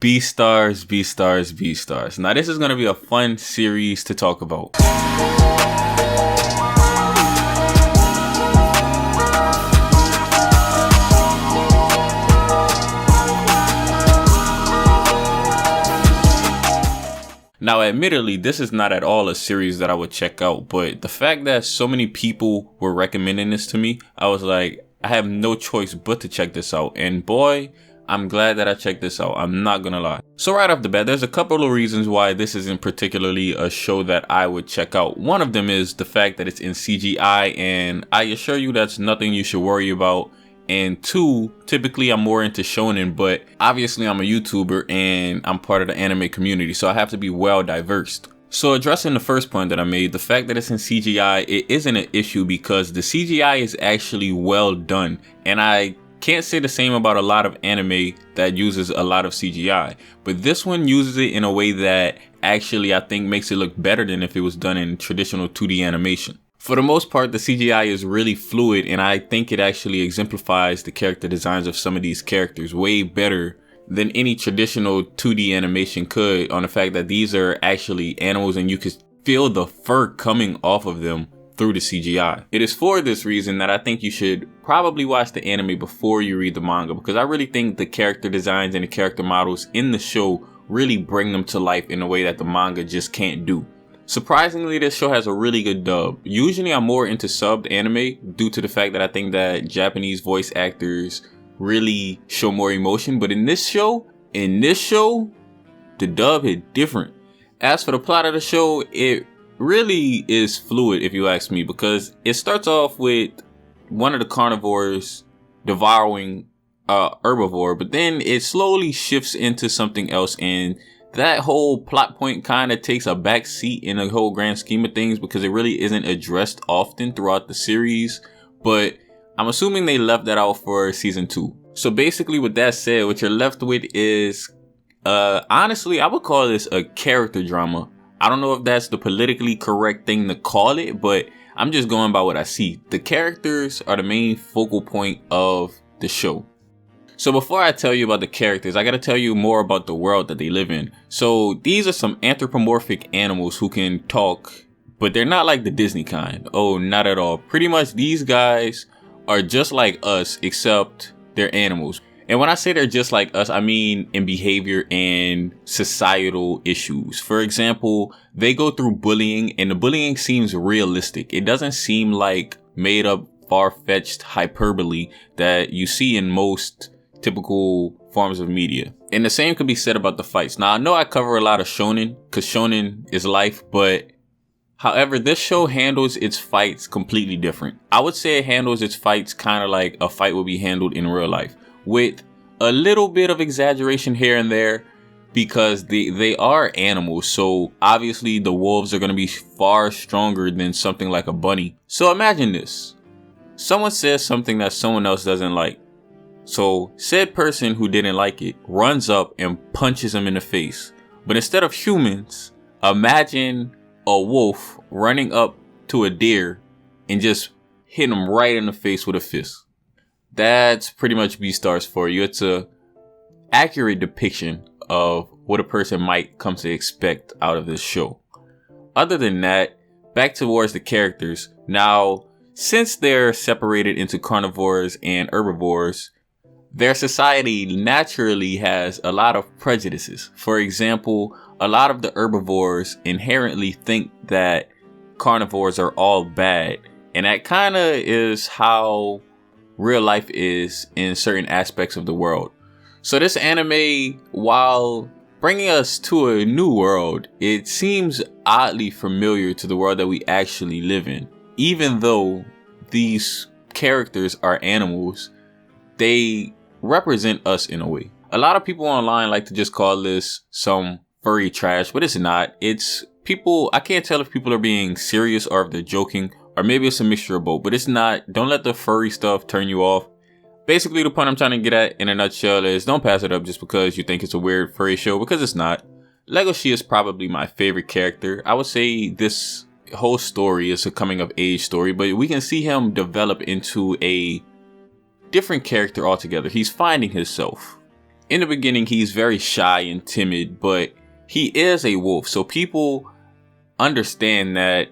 Beastars, Beastars, Beastars. Now this is going to be a fun series to talk about. Now admittedly, this is not at all a series that I would check out, but the fact that so many people were recommending this to me, I was like, I have no choice but to check this out. And boy, I'm glad that I checked this out. I'm not gonna lie. So right off the bat, there's a couple of reasons why this isn't particularly a show that I would check out. One of them is the fact that it's in CGI, and I assure you that's nothing you should worry about. And two, typically I'm more into shonen, but obviously I'm a YouTuber and I'm part of the anime community, so I have to be well diverse. So addressing the first point that I made, the fact that it's in CGI, it isn't an issue because the CGI is actually well done. And I can't say the same about a lot of anime that uses a lot of CGI, but this one uses it in a way that actually I think makes it look better than if it was done in traditional 2D animation. For the most part, the CGI is really fluid, and I think it actually exemplifies the character designs of some of these characters way better than any traditional 2D animation could, on the fact that these are actually animals and you can feel the fur coming off of them through the CGI. It is for this reason that I think you should probably watch the anime before you read the manga, because I really think the character designs and the character models in the show really bring them to life in a way that the manga just can't do. Surprisingly, this show has a really good dub. Usually I'm more into subbed anime due to the fact that I think that Japanese voice actors really show more emotion, but in this show, the dub hit different. As for the plot of the show, it really is fluid if you ask me, because it starts off with one of the carnivores devouring herbivore, but then it slowly shifts into something else, and that whole plot point kind of takes a back seat in the whole grand scheme of things because it really isn't addressed often throughout the series, but I'm assuming they left that out for season 2. So basically with that said, what you're left with is honestly, I would call this a character drama. I don't know if that's the politically correct thing to call it, but I'm just going by what I see. The characters are the main focal point of the show. So before I tell you about the characters, I gotta tell you more about the world that they live in. So these are some anthropomorphic animals who can talk, but they're not like the Disney kind. Oh, not at all. Pretty much these guys are just like us, except they're animals. And when I say they're just like us, I mean in behavior and societal issues. For example, they go through bullying, and the bullying seems realistic. It doesn't seem like made up, far-fetched hyperbole that you see in most typical forms of media. And the same could be said about the fights. Now, I know I cover a lot of shonen, because shonen is life, but however, this show handles its fights completely different. I would say it handles its fights kind of like a fight would be handled in real life, with a little bit of exaggeration here and there, because they are animals, so obviously the wolves are going to be far stronger than something like a bunny. So imagine this. Someone says something that someone else doesn't like. So said person who didn't like it runs up and punches him in the face. But instead of humans, imagine a wolf running up to a deer and just hitting him right in the face with a fist. That's pretty much Beastars for you. It's a accurate depiction of what a person might come to expect out of this show. Other than that, back towards the characters. Now, since they're separated into carnivores and herbivores, their society naturally has a lot of prejudices. For example, a lot of the herbivores inherently think that carnivores are all bad, and that kind of is how real life is in certain aspects of the world. So this anime, while bringing us to a new world, it seems oddly familiar to the world that we actually live in. Even though these characters are animals, they represent us in a way. A lot of people online like to just call this some furry trash, but it's not. It's people, I can't tell if people are being serious or if they're joking, or maybe it's a mixture of both, but it's not. Don't let the furry stuff turn you off. Basically, the point I'm trying to get at in a nutshell is don't pass it up just because you think it's a weird furry show, because it's not. Legoshi is probably my favorite character. I would say this whole story is a coming of age story, but we can see him develop into a different character altogether. He's finding himself. in the beginning, he's very shy and timid, but he is a wolf. So people understand that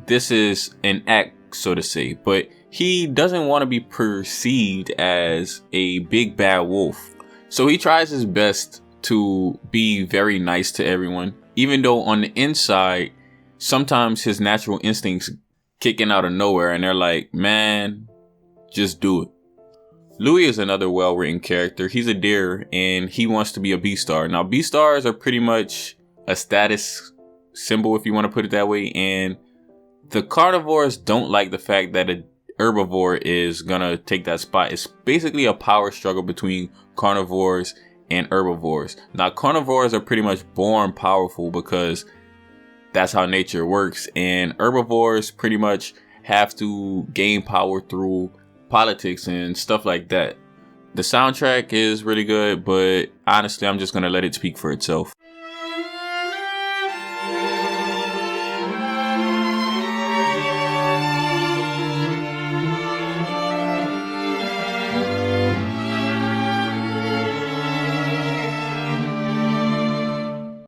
this is an act, so to say, but he doesn't want to be perceived as a big bad wolf. So he tries his best to be very nice to everyone, even though on the inside, sometimes his natural instincts kicking out of nowhere and they're like, man, just do it. Louis is another well-written character. He's a deer and he wants to be a Beastar. Now, Beastars are pretty much a status symbol, if you want to put it that way, and the carnivores don't like the fact that a herbivore is gonna take that spot. It's basically a power struggle between carnivores and herbivores. Now, carnivores are pretty much born powerful because that's how nature works, and herbivores pretty much have to gain power through politics and stuff like that. The soundtrack is really good, but honestly, I'm just gonna let it speak for itself.